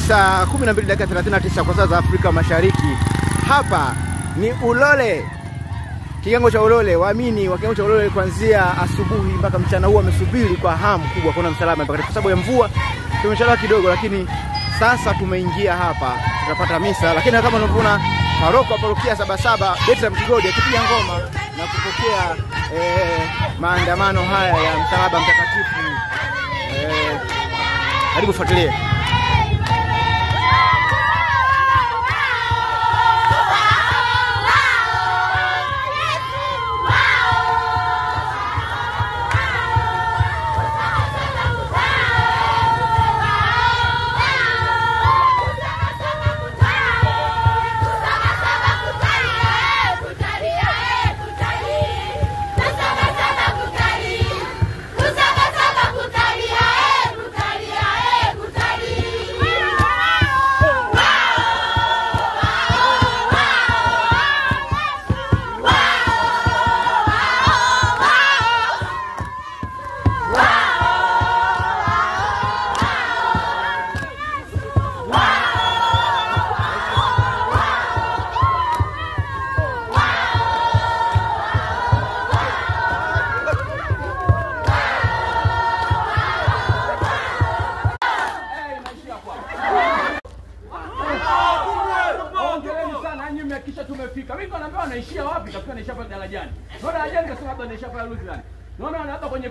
saa 12:39 kwa saa za Afrika Mashariki. Hapa ni Ulole, kigango cha Ulole. Waamini wa kigango cha Ulole kuanzia asubuhi mpaka mchana huu wamesubiri kwa hamu kubwa kuona msalaba, mpaka kwa sababu ya mvua tumechelewa kidogo, lakini sasa tumeingia hapa, tutapata misa. Lakini kama unavyoona paroko wa parokia Sabasaba Bethlehem Kigodi akipiga ngoma na kupokea maandamano haya ya msalaba mtakatifu. Karibu fuatilie. Kisha tumefika. Mimi naambiwa naishia wapi? Tafuta naishia pale darajani. Ndio darajani kasema hapa naishia pale Lutheran. Naona hapa kwenye